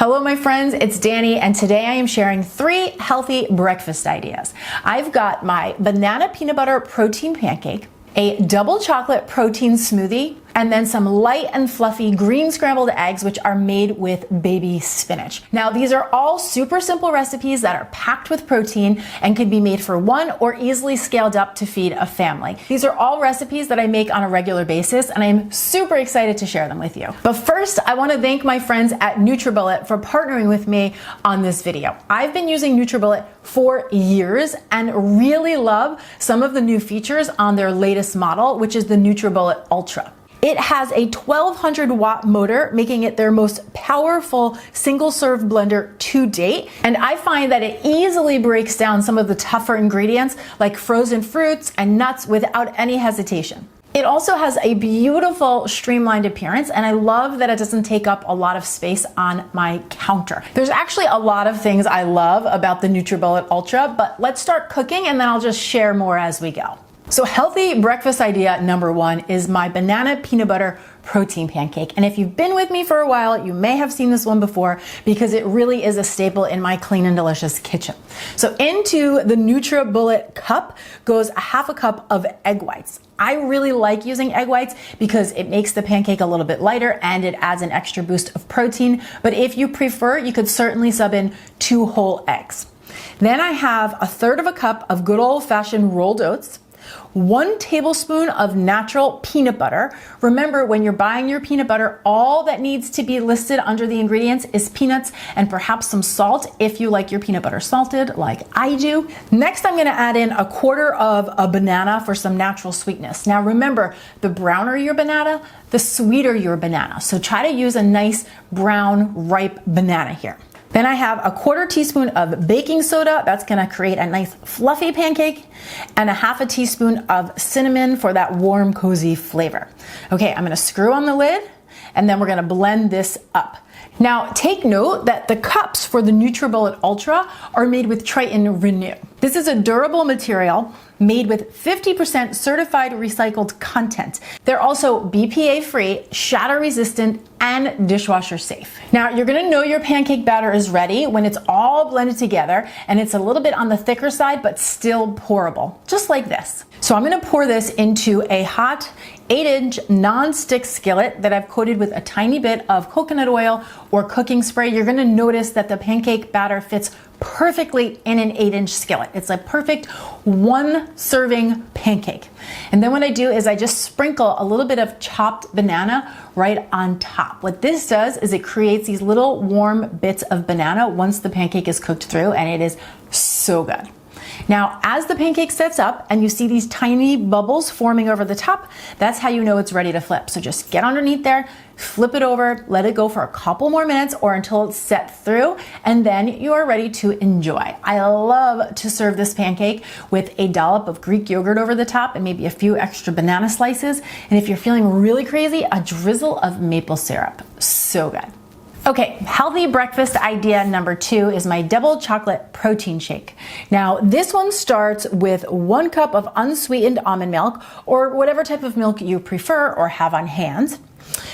Hello my friends, it's Danny, and today I am sharing 3 healthy breakfast ideas. I've got my banana peanut butter protein pancake, a double chocolate protein smoothie, and then some light and fluffy green scrambled eggs, which are made with baby spinach. Now, these are all super simple recipes that are packed with protein and can be made for one or easily scaled up to feed a family. These are all recipes that I make on a regular basis, and I'm super excited to share them with you. But first, I want to thank my friends at Nutribullet for partnering with me on this video. I've been using Nutribullet for years and really love some of the new features on their latest model, which is the Nutribullet Ultra. It has a 1200 watt motor, making it their most powerful single serve blender to date. And I find that it easily breaks down some of the tougher ingredients like frozen fruits and nuts without any hesitation. It also has a beautiful streamlined appearance, and I love that it doesn't take up a lot of space on my counter. There's actually a lot of things I love about the Nutribullet Ultra, but let's start cooking and then I'll just share more as we go. So healthy breakfast idea number 1 is my banana peanut butter protein pancake. And if you've been with me for a while, you may have seen this one before because it really is a staple in my clean and delicious kitchen. So into the Nutribullet cup goes a half a cup of egg whites. I really like using egg whites because it makes the pancake a little bit lighter and it adds an extra boost of protein. But if you prefer, you could certainly sub in 2 whole eggs. Then I have a 1/3 cup of good old-fashioned rolled oats, 1 tablespoon of natural peanut butter. Remember, when you're buying your peanut butter, all that needs to be listed under the ingredients is peanuts and perhaps some salt if you like your peanut butter salted like I do. Next, I'm gonna add in 1/4 of a banana for some natural sweetness. Now remember, the browner your banana, the sweeter your banana. So try to use a nice brown, ripe banana here. Then I have 1/4 teaspoon of baking soda. That's gonna create a nice fluffy pancake, and 1/2 teaspoon of cinnamon for that warm, cozy flavor. Okay, I'm gonna screw on the lid, and then we're gonna blend this up. Now, take note that the cups for the Nutribullet Ultra are made with Triton Renew. This is a durable material made with 50% certified recycled content. They're also BPA free, shatter resistant, and dishwasher safe. Now, you're gonna know your pancake batter is ready when it's all blended together and it's a little bit on the thicker side, but still pourable, just like this. So I'm gonna pour this into a hot 8-inch non-stick skillet that I've coated with a tiny bit of coconut oil or cooking spray. You're gonna notice that the pancake batter fits perfectly in an 8-inch skillet. It's a perfect 1 serving pancake. And then what I do is I just sprinkle a little bit of chopped banana right on top. What this does is it creates these little warm bits of banana once the pancake is cooked through, and it is so good. Now, as the pancake sets up and you see these tiny bubbles forming over the top, that's how you know it's ready to flip. So just get underneath there, flip it over, let it go for a couple more minutes or until it's set through, and then you are ready to enjoy. I love to serve this pancake with a dollop of Greek yogurt over the top and maybe a few extra banana slices. And if you're feeling really crazy, a drizzle of maple syrup. So good. Okay, healthy breakfast idea number 2 is my double chocolate protein shake. Now, this one starts with 1 cup of unsweetened almond milk or whatever type of milk you prefer or have on hand.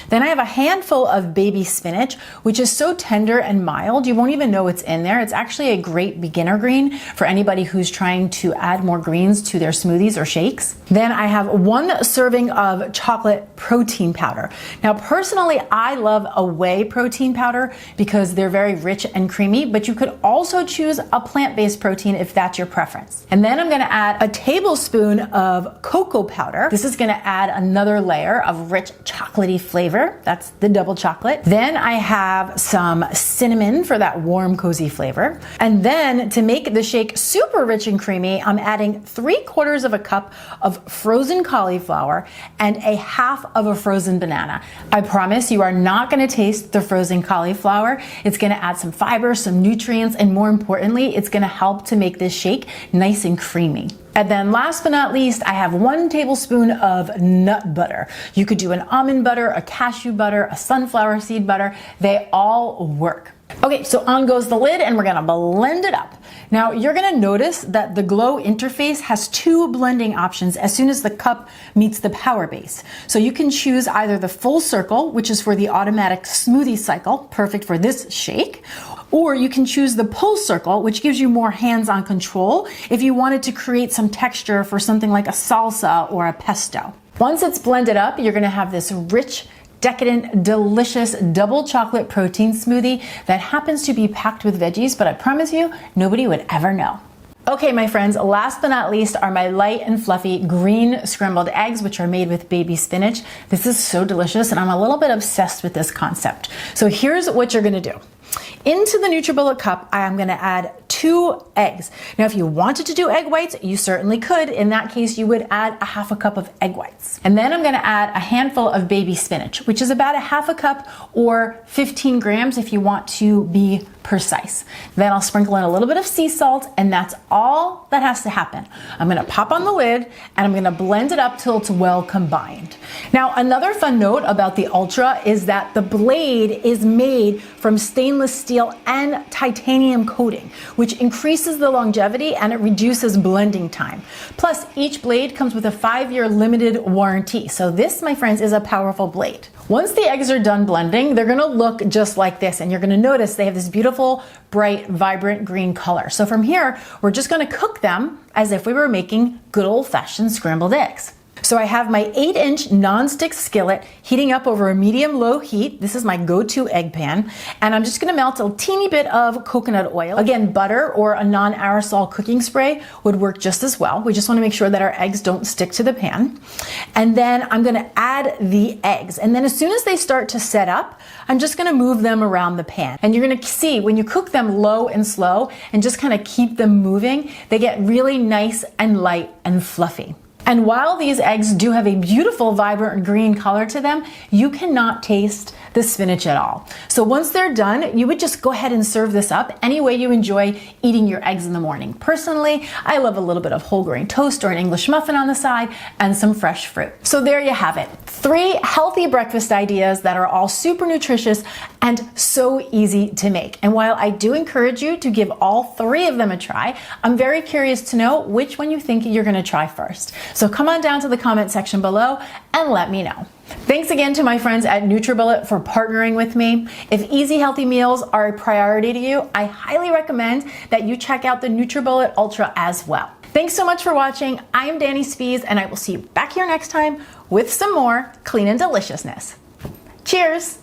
Then I have a handful of baby spinach, which is so tender and mild, you won't even know it's in there. It's actually a great beginner green for anybody who's trying to add more greens to their smoothies or shakes. Then I have 1 serving of chocolate protein powder. Now, personally, I love a whey protein powder because they're very rich and creamy, but you could also choose a plant-based protein if that's your preference. And then I'm gonna add a tablespoon of cocoa powder. This is gonna add another layer of rich chocolatey flavor. That's the double chocolate. Then I have some cinnamon for that warm, cozy flavor. And then to make the shake super rich and creamy, I'm adding 3/4 of a cup of frozen cauliflower and a 1/2 of a frozen banana. I promise you are not gonna taste the frozen cauliflower. It's gonna add some fiber, some nutrients, and more importantly, it's gonna help to make this shake nice and creamy. And then last but not least, I have 1 tablespoon of nut butter. You could do an almond butter, a cashew butter, a sunflower seed butter. They all work. Okay, so on goes the lid and we're gonna blend it up. Now you're gonna notice that the Glow interface has two blending options as soon as the cup meets the power base. So you can choose either the full circle, which is for the automatic smoothie cycle, perfect for this shake, or you can choose the pull circle, which gives you more hands-on control if you wanted to create some texture for something like a salsa or a pesto. Once it's blended up, you're gonna have this rich, decadent, delicious double chocolate protein smoothie that happens to be packed with veggies, but I promise you, nobody would ever know. Okay, my friends, last but not least are my light and fluffy green scrambled eggs, which are made with baby spinach. This is so delicious, and I'm a little bit obsessed with this concept. So here's what you're gonna do. Into the Nutribullet cup, I am gonna add 2 eggs. Now, if you wanted to do egg whites, you certainly could. In that case, you would add a half a cup of egg whites. And then I'm gonna add a handful of baby spinach, which is about a half a cup or 15 grams if you want to be precise. Then I'll sprinkle in a little bit of sea salt, and that's all that has to happen. I'm gonna pop on the lid and I'm gonna blend it up till it's well combined. Now, another fun note about the Ultra is that the blade is made from stainless steel and titanium coating, which increases the longevity and it reduces blending time. Plus, each blade comes with a 5-year limited warranty. So this, my friends, is a powerful blade. Once the eggs are done blending, they're gonna look just like this, and you're gonna notice they have this beautiful, bright, vibrant green color. So from here, we're just gonna cook them as if we were making good old-fashioned scrambled eggs. So I have my 8-inch nonstick skillet heating up over a medium-low heat. This is my go-to egg pan. And I'm just gonna melt a teeny bit of coconut oil. Again, butter or a non-aerosol cooking spray would work just as well. We just wanna make sure that our eggs don't stick to the pan. And then I'm gonna add the eggs. And then as soon as they start to set up, I'm just gonna move them around the pan. And you're gonna see when you cook them low and slow and just kind of keep them moving, they get really nice and light and fluffy. And while these eggs do have a beautiful, vibrant green color to them, you cannot taste the spinach at all. So once they're done, you would just go ahead and serve this up any way you enjoy eating your eggs in the morning. Personally, I love a little bit of whole grain toast or an English muffin on the side and some fresh fruit. So there you have it. 3 healthy breakfast ideas that are all super nutritious and so easy to make. And while I do encourage you to give all 3 of them a try, I'm very curious to know which one you think you're gonna try first. So come on down to the comment section below and let me know. Thanks again to my friends at Nutribullet for partnering with me. If easy, healthy meals are a priority to you, I highly recommend that you check out the Nutribullet Ultra as well. Thanks so much for watching. I am Dani Spies, and I will see you back here next time with some more clean and deliciousness. Cheers!